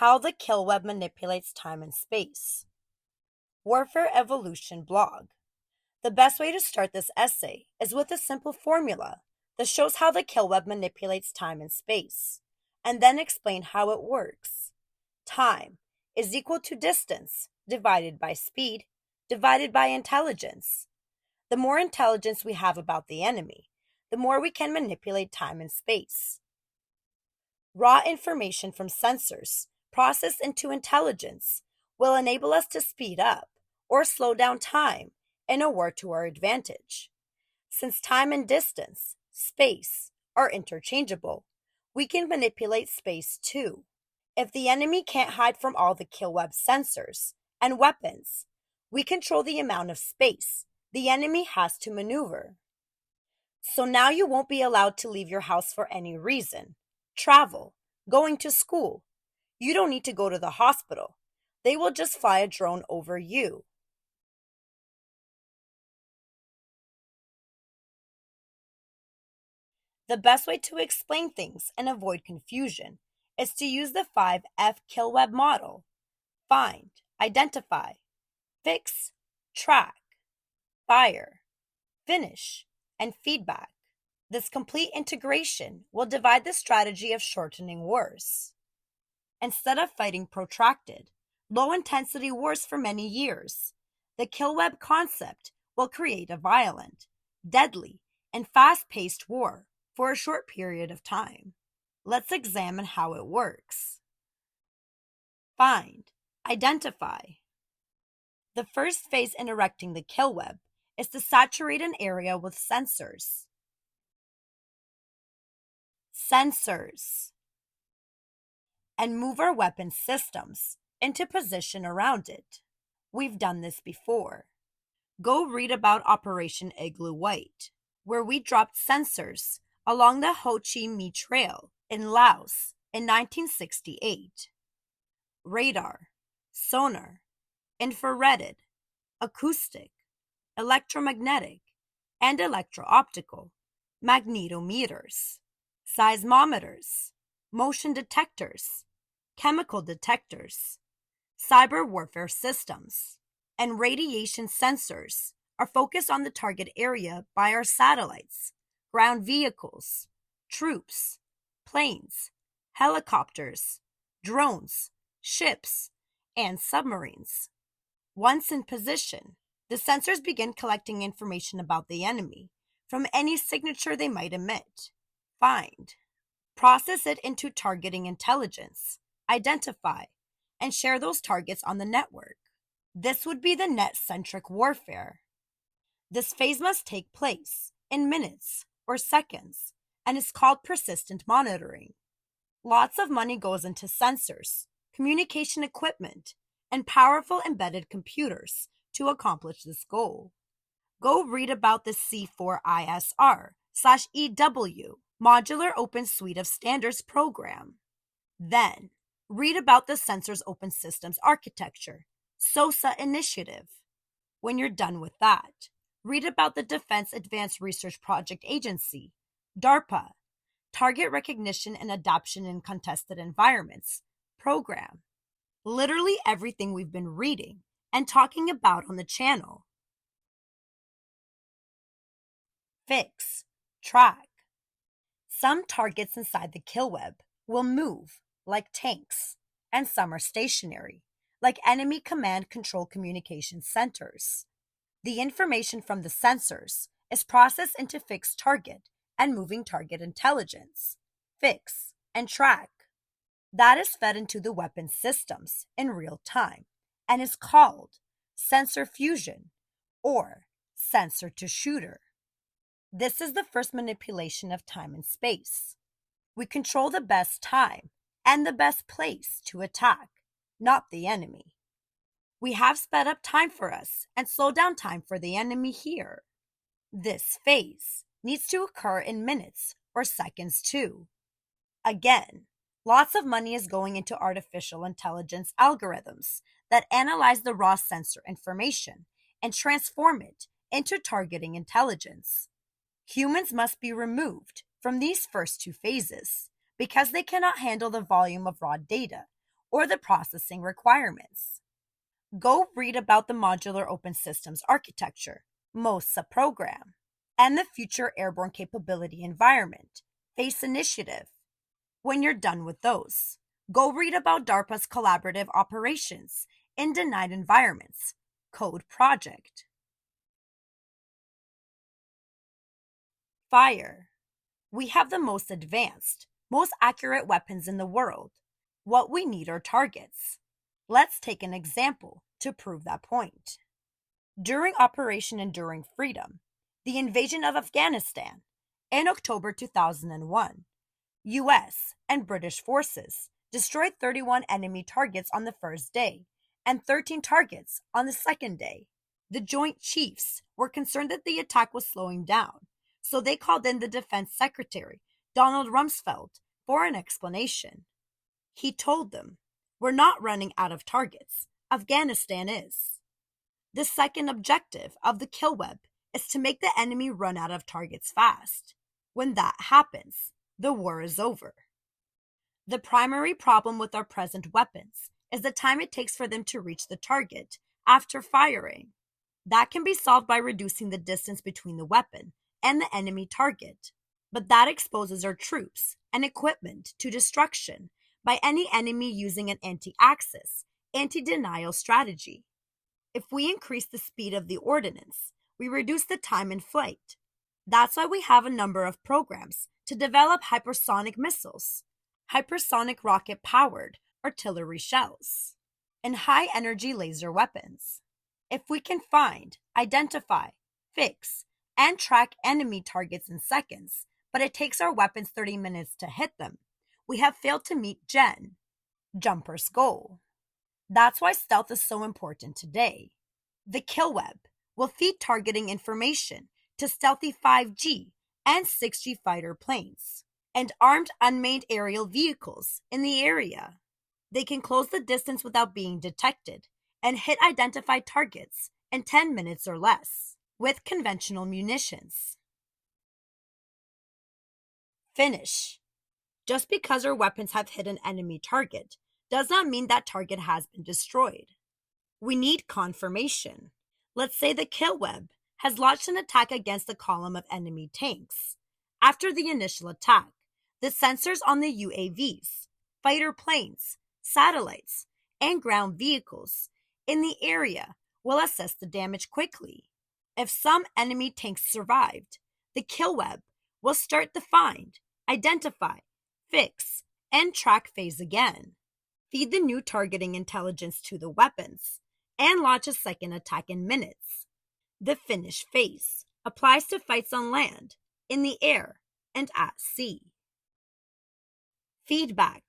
How the Kill Web Manipulates Time and Space. Warfare Evolution blog. The best way to start this essay is with a simple formula that shows how the Kill Web manipulates time and space, and then explain how it works. Time is equal to distance divided by speed divided by intelligence. The more intelligence we have about the enemy, the more we can manipulate time and space. Raw information from sensors processed into intelligence will enable us to speed up or slow down time in a war to our advantage. Since time and distance, space, are interchangeable, we can manipulate space too. If the enemy can't hide from all the Kill Web sensors and weapons, we control the amount of space the enemy has to maneuver. So now you won't be allowed to leave your house for any reason. Travel, going to school. You don't need to go to the hospital. They will just fly a drone over you. The best way to explain things and avoid confusion is to use the 5F Kill Web model: find, identify, fix, track, fire, finish, and feedback. This complete integration will divide the strategy of shortening wars. Instead of fighting protracted, low-intensity wars for many years, the Kill Web concept will create a violent, deadly, and fast-paced war for a short period of time. Let's examine how it works. Find, identify. The first phase in erecting the Kill Web is to saturate an area with sensors. And move our weapon systems into position around it. We've done this before. Go read about Operation Igloo White, where we dropped sensors along the Ho Chi Minh Trail in Laos in 1968. Radar, sonar, infrared, acoustic, electromagnetic, and electro-optical, magnetometers, seismometers, motion detectors, chemical detectors, cyber warfare systems, and radiation sensors are focused on the target area by our satellites, ground vehicles, troops, planes, helicopters, drones, ships, and submarines. Once in position, the sensors begin collecting information about the enemy from any signature they might emit. Find, process it into targeting intelligence, identify, and share those targets on the network. This would be the net-centric warfare. This phase must take place in minutes or seconds and is called persistent monitoring. Lots of money goes into sensors, communication equipment, and powerful embedded computers to accomplish this goal. Go read about the C4ISR/EW Modular Open Suite of Standards program. Then, read about the Sensors Open Systems Architecture, SOSA initiative. When you're done with that, read about the Defense Advanced Research Project Agency, DARPA, Target Recognition and Adaptation in Contested Environments program. Literally everything we've been reading and talking about on the channel. Fix, track. Some targets inside the Kill Web will move, like tanks, and some are stationary, like enemy command control communication centers. The information from the sensors is processed into fixed target and moving target intelligence, fix, and track. That is fed into the weapon systems in real time and is called sensor fusion or sensor to shooter. This is the first manipulation of time and space. We control the best time and the best place to attack, not the enemy. We have sped up time for us and slowed down time for the enemy here. This phase needs to occur in minutes or seconds too. Again, lots of money is going into artificial intelligence algorithms that analyze the raw sensor information and transform it into targeting intelligence. Humans must be removed from these first two phases because they cannot handle the volume of raw data or the processing requirements. Go read about the Modular Open Systems Architecture, MOSA program, and the Future Airborne Capability Environment, FACE initiative. When you're done with those, go read about DARPA's Collaborative Operations in Denied Environments, CODE project. Fire. We have the most advanced, most accurate weapons in the world. What we need are targets. Let's take an example to prove that point. During Operation Enduring Freedom, the invasion of Afghanistan, in October 2001, U.S. and British forces destroyed 31 enemy targets on the first day and 13 targets on the second day. The Joint Chiefs were concerned that the attack was slowing down, so they called in the Defense Secretary, Donald Rumsfeld, for an explanation. He told them, "We're not running out of targets. Afghanistan is." The second objective of the kill web is to make the enemy run out of targets fast. When that happens, the war is over. The primary problem with our present weapons is the time it takes for them to reach the target after firing. That can be solved by reducing the distance between the weapon and the enemy target, but that exposes our troops and equipment to destruction by any enemy using an anti-access, anti-denial strategy. If we increase the speed of the ordnance, we reduce the time in flight. That's why we have a number of programs to develop hypersonic missiles, hypersonic rocket-powered artillery shells, and high-energy laser weapons. If we can find, identify, fix, and track enemy targets in seconds, but it takes our weapons 30 minutes to hit them, we have failed to meet Jumper's goal. That's why stealth is so important today. The kill web will feed targeting information to stealthy 5G and 6G fighter planes and armed unmanned aerial vehicles in the area. They can close the distance without being detected and hit identified targets in 10 minutes or less with conventional munitions. Finish. Just because our weapons have hit an enemy target does not mean that target has been destroyed. We need confirmation. Let's say the kill web has launched an attack against a column of enemy tanks. After the initial attack, the sensors on the UAVs, fighter planes, satellites, and ground vehicles in the area will assess the damage quickly. If some enemy tanks survived, the kill web will start the find, identify, fix, and track phase again. Feed the new targeting intelligence to the weapons, and launch a second attack in minutes. The finish phase applies to fights on land, in the air, and at sea. Feedback.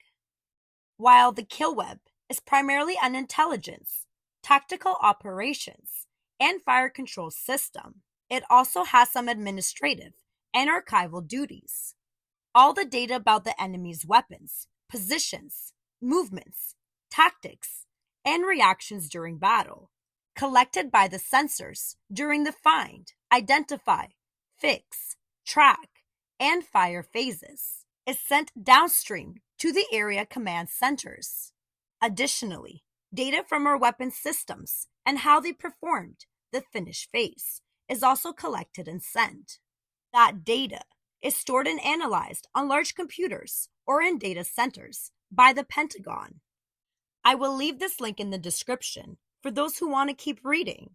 While the kill web is primarily an intelligence, tactical operations, and fire control system, it also has some administrative and archival duties. All the data about the enemy's weapons, positions, movements, tactics, and reactions during battle, collected by the sensors during the find, identify, fix, track, and fire phases, is sent downstream to the area command centers. Additionally, data from our weapon systems and how they performed the finish phase is also collected and sent. That data is stored and analyzed on large computers or in data centers by the Pentagon. I will leave this link in the description for those who want to keep reading.